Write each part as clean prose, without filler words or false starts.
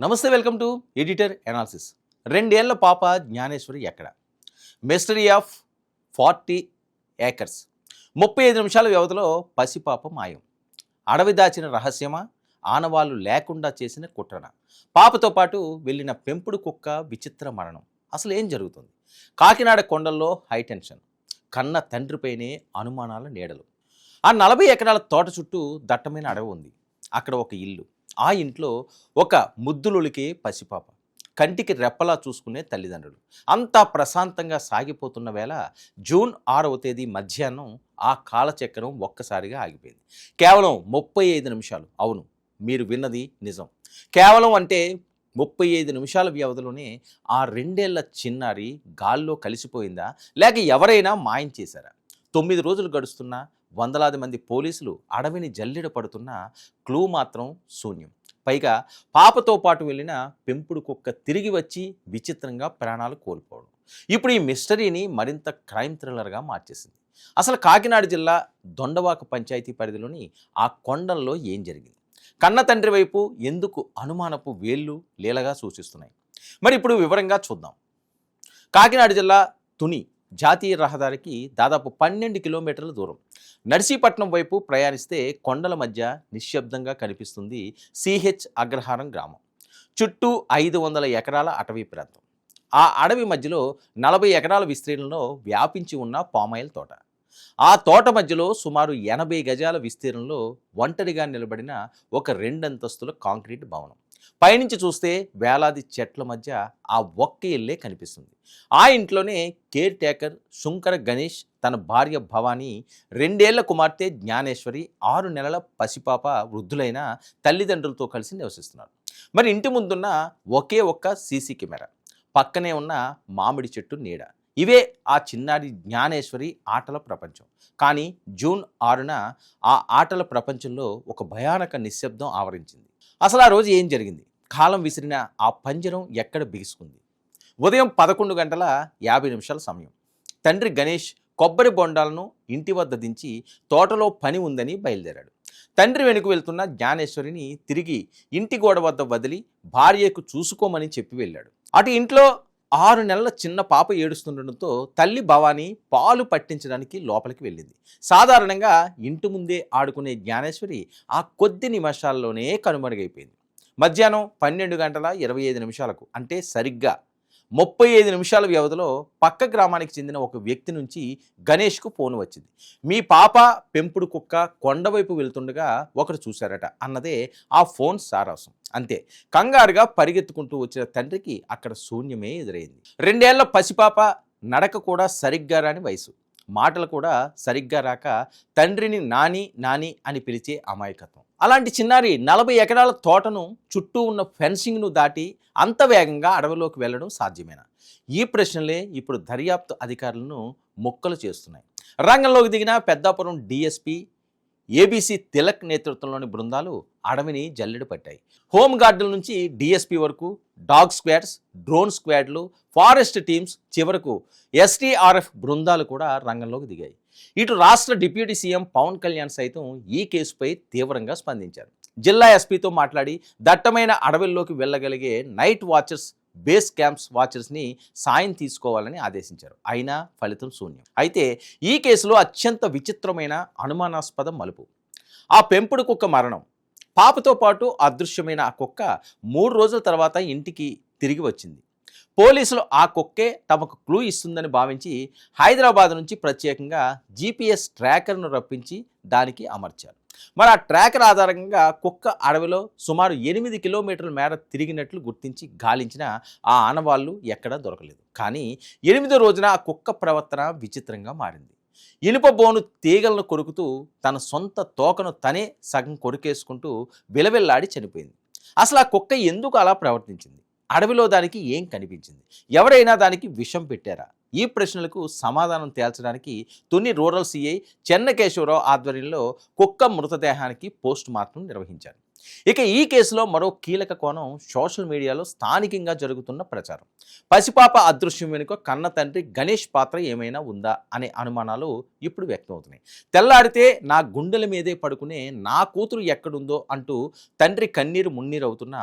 నమస్తే, welcome to editor analysis. 2 ఏళ్ల పాప జ్ఞానేశ్వరి ఎక్కడ? Mystery of 40 acres. 35 నిమిషాల వ్యవధిలో పసిపాప మాయం. అడవి దాచిన రహస్యమా? ఆనవాళ్లు లేకుండా చేసిన కుట్రన? పాపతో పాటు వెళ్ళిన పెంపుడు కుక్క విచిత్ర మరణం. అసలు ఏం జరుగుతుంది? కాకినాడ కొండల్లో హైటెన్షన్. కన్న తండ్రిపైనే అనుమానాల నీడలు. ఆ 40 ఎకరాల తోట చుట్టూ దట్టమైన అడవి ఉంది. అక్కడ ఒక ఇల్లు. ఆ ఇంట్లో ఒక ముద్దులొలికే పసిపాప. కంటికి రెప్పలా చూసుకునే తల్లిదండ్రులు. అంతా ప్రశాంతంగా సాగిపోతున్న వేళ జూన్ 6వ తేదీ మధ్యాహ్నం ఆ కాలచక్రం ఒక్కసారిగా ఆగిపోయింది. కేవలం 35 నిమిషాలు. అవును, మీరు విన్నది నిజం. కేవలం అంటే 35 నిమిషాల వ్యవధిలోనే ఆ 2 ఏళ్ల చిన్నారి గాల్లో కలిసిపోయిందా, లేక ఎవరైనా మాయం చేశారా? 9 రోజులు గడుస్తున్నా, వందలాది మంది పోలీసులు అడవిని జల్లెడ పడుతున్నా క్లూ మాత్రం శూన్యం. పైగా పాపతో పాటు వెళ్ళిన పెంపుడు కుక్క తిరిగి వచ్చి విచిత్రంగా ప్రాణాలు కోల్పోవడం ఇప్పుడు ఈ మిస్టరీని మరింత క్రైమ్ థ్రిల్లర్గా మార్చేసింది. అసలు కాకినాడ జిల్లా దొండవాక పంచాయతీ పరిధిలోని ఆ కొండల్లో ఏం జరిగింది? కన్న తండ్రి వైపు ఎందుకు అనుమానపు వేళ్ళు లీలగా సూచిస్తున్నాయి? మరి ఇప్పుడు వివరంగా చూద్దాం. కాకినాడ జిల్లా తుని జాతీయ రహదారికి దాదాపు 12 కిలోమీటర్ల దూరం. నర్సీపట్నం వైపు ప్రయాణిస్తే కొండల మధ్య నిశ్శబ్దంగా కనిపిస్తుంది సిహెచ్ అగ్రహారం గ్రామం. చుట్టూ 500 ఎకరాల అటవీ ప్రాంతం. ఆ అడవి మధ్యలో 40 ఎకరాల విస్తీర్ణంలో వ్యాపించి ఉన్న పామాయిల్ తోట. ఆ తోట మధ్యలో సుమారు 80 గజాల విస్తీర్ణంలో ఒంటరిగా నిలబడిన ఒక 2 అంతస్తుల కాంక్రీట్ భవనం. పైనుంచి చూస్తే వేలాది చెట్ల మధ్య ఆ ఒక్క ఇల్లే కనిపిస్తుంది. ఆ ఇంట్లోనే కేర్ టేకర్ శుంకర గణేష్, తన భార్య భవానీ, 2 ఏళ్ల కుమార్తె జ్ఞానేశ్వరి, 6 నెలల పసిపాప వృద్ధులైన తల్లిదండ్రులతో కలిసి నివసిస్తున్నారు. మరి ఇంటి ముందున్న ఒకే ఒక్క సీసీ కెమెరా, పక్కనే ఉన్న మామిడి చెట్టు నీడ, ఇవే ఆ చిన్నారి జ్ఞానేశ్వరి ఆటల ప్రపంచం. కానీ జూన్ 6న ఆ ఆటల ప్రపంచంలో ఒక భయానక నిశ్శబ్దం ఆవరించింది. అసలు ఆ రోజు ఏం జరిగింది? కాలం విసిరిన ఆ పంజరం ఎక్కడ బిగుసుకుంది? ఉదయం 11:50 సమయం. తండ్రి గణేష్ కొబ్బరి బొండాలను ఇంటి వద్ద దించి తోటలో పని ఉందని బయలుదేరాడు. తండ్రి వెనుక వెళ్తున్న జ్ఞానేశ్వరిని తిరిగి ఇంటి గోడ వద్ద వదిలి భార్యకు చూసుకోమని చెప్పి వెళ్ళాడు. అటు ఇంట్లో 6 నెలల చిన్న పాప ఏడుస్తుండటంతో తల్లి భవానీ పాలు పట్టించడానికి లోపలికి వెళ్ళింది. సాధారణంగా ఇంటి ముందే ఆడుకునే జ్ఞానేశ్వరి ఆ కొద్ది నిమిషాల్లోనే కనుమరుగైపోయింది. మధ్యాహ్నం 12:25 అంటే సరిగ్గా 35 నిమిషాల వ్యవధిలో పక్క గ్రామానికి చెందిన ఒక వ్యక్తి నుంచి గణేష్కు ఫోన్ వచ్చింది. మీ పాప పెంపుడు కుక్క కొండవైపు వెళ్తుండగా ఒకరు చూశారట అన్నదే ఆ ఫోన్ సారాంశం. అంతే. కంగారుగా పరిగెత్తుకుంటూ వచ్చిన తండ్రికి అక్కడ శూన్యమే ఎదురైంది. 2 ఏళ్ల పసిపాప, నడక కూడా సరిగ్గా రాని వయసు, మాటలు కూడా సరిగ్గా రాక తండ్రిని నాని నాని అని పిలిచే అమాయకత్వం. అలాంటి చిన్నారి 40 ఎకరాల తోటను, చుట్టూ ఉన్న ఫెన్సింగ్ను దాటి అంత వేగంగా అడవిలోకి వెళ్ళడం సాధ్యమేనా? ఈ ప్రశ్నలే ఇప్పుడు దర్యాప్తు అధికారులను మొక్కలు చేస్తున్నాయి. రంగంలోకి దిగిన పెద్దాపురం డిఎస్పీ ఏబీసీ తిలక్ నేతృత్వంలోని బృందాలు అడవిని జల్లెడ పట్టాయి. హోమ్ గార్డుల నుంచి డిఎస్పీ వరకు డాగ్ స్క్వాడ్స్, డ్రోన్ స్క్వాడ్లు, ఫారెస్ట్ టీమ్స్, చివరకు ఎస్టీఆర్ఎఫ్ బృందాలు కూడా రంగంలోకి దిగాయి. ఇటు రాష్ట్ర డిప్యూటీ సీఎం పవన్ కళ్యాణ్ సైతం ఈ కేసుపై తీవ్రంగా స్పందించారు. జిల్లా ఎస్పీతో మాట్లాడి దట్టమైన అడవుల్లోకి వెళ్ళగలిగే నైట్ వాచర్స్, బేస్ క్యాంప్స్ వాచర్స్ని సాయం తీసుకోవాలని ఆదేశించారు. అయినా ఫలితం శూన్యం. అయితే ఈ కేసులో అత్యంత విచిత్రమైన అనుమానాస్పద మలుపు ఆ పెంపుడు కుక్క మరణం. పాపతో పాటు అదృశ్యమైన ఆ కుక్క 3 రోజుల తర్వాత ఇంటికి తిరిగి వచ్చింది. పోలీసులు ఆ కుక్కే తమకు క్లూ ఇస్తుందని భావించి హైదరాబాద్ నుంచి ప్రత్యేకంగా జీపీఎస్ ట్రాకర్ను రప్పించి దానికి అమర్చారు. మరి ఆ ట్రాకర్ ఆధారంగా కుక్క అడవిలో సుమారు 8 కిలోమీటర్ల మేర తిరిగినట్లు గుర్తించి గాలించిన ఆ ఆనవాళ్లు ఎక్కడా దొరకలేదు. కానీ 8వ రోజున ఆ కుక్క ప్రవర్తన విచిత్రంగా మారింది. ఇనుప బోను తీగలను కొరుకుతూ తన సొంత తోకను తనే సగం కొరికేసుకుంటూ విలవిల్లాడి చనిపోయింది. అసలు ఆ కుక్క ఎందుకు అలా ప్రవర్తించింది? అడవిలో దానికి ఏం కనిపించింది? ఎవరైనా దానికి విషం పెట్టారా? ఈ ప్రశ్నలకు సమాధానం తేల్చడానికి తుని రూరల్ సిఐ చెన్నకేశవరావు ఆధ్వర్యంలో కుక్క మృతదేహానికి పోస్ట్ మార్టం నిర్వహించారు. ఇక ఈ కేసులో మరో కీలక కోణం సోషల్ మీడియాలో స్థానికంగా జరుగుతున్న ప్రచారం. పసిపాప అదృశ్యం వెనుక కన్న తండ్రి గణేష్ పాత్ర ఏమైనా ఉందా అనే అనుమానాలు ఇప్పుడు వ్యక్తమవుతున్నాయి. తెల్లారితే నా గుండెల మీదే పడుకునే నా కూతురు ఎక్కడుందో అంటూ తండ్రి కన్నీరు మున్నీరవుతున్న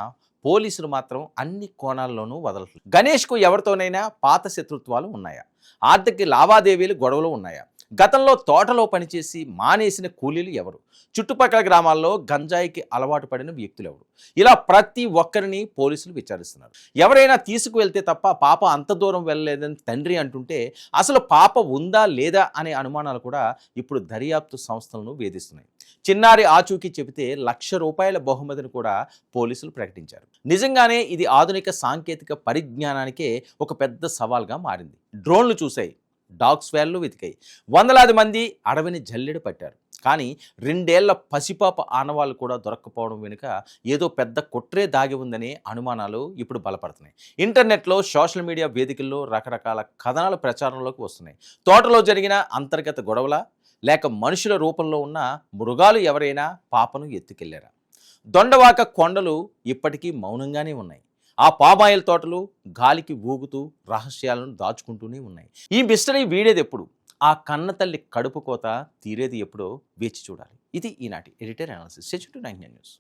పోలీసులు మాత్రం అన్ని కోణాల్లోనూ వదలట్లేదు. గణేష్కు ఎవరితోనైనా పాత శత్రుత్వాలు ఉన్నాయా? ఆర్థిక లావాదేవీలు గొడవలు ఉన్నాయా? గతంలో తోటలో పనిచేసి మానేసిన కూలీలు ఎవరు? చుట్టుపక్కల గ్రామాల్లో గంజాయికి అలవాటు పడిన వ్యక్తులు ఎవరు? ఇలా ప్రతి ఒక్కరిని పోలీసులు విచారిస్తున్నారు. ఎవరైనా తీసుకువెళ్తే తప్ప పాప అంత దూరం వెళ్ళలేదని తండ్రి అంటుంటే అసలు పాప ఉందా లేదా అనే అనుమానాలు కూడా ఇప్పుడు దర్యాప్తు సంస్థలను వేధిస్తున్నాయి. చిన్నారి ఆచూకీ చెబితే ₹1,00,000 బహుమతిని కూడా పోలీసులు ప్రకటించారు. నిజంగానే ఇది ఆధునిక సాంకేతిక పరిజ్ఞానానికే ఒక పెద్ద సవాల్గా మారింది. డ్రోన్లు చూశాయి, డాగ్ స్క్వాడ్లు వెతికాయి, వందలాది మంది అడవిని జల్లెడ పట్టారు. కానీ 2 ఏళ్ల పసిపాప ఆనవాళ్ళు కూడా దొరక్కపోవడం వెనుక ఏదో పెద్ద కుట్రే దాగి ఉందనే అనుమానాలు ఇప్పుడు బలపడుతున్నాయి. ఇంటర్నెట్లో, సోషల్ మీడియా వేదికల్లో రకరకాల కథనాలు ప్రచారంలోకి వస్తున్నాయి. తోటలో జరిగిన అంతర్గత గొడవల, లేక మనుషుల రూపంలో ఉన్న మృగాలు ఎవరైనా పాపను ఎత్తుకెళ్లారా? దొండవాక కొండలు ఇప్పటికీ మౌనంగానే ఉన్నాయి. ఆ పామాయిల్ తోటలు గాలికి ఊగుతూ రహస్యాలను దాచుకుంటూనే ఉన్నాయి. ఈ మిస్టరీ వీడేది ఎప్పుడు? ఆ కన్న తల్లి కడుపు కోత తీరేది ఎప్పుడో వేచి చూడాలి. ఇది ఈనాటి ఎడిటర్ అనాలిసిస్. 99 న్యూస్.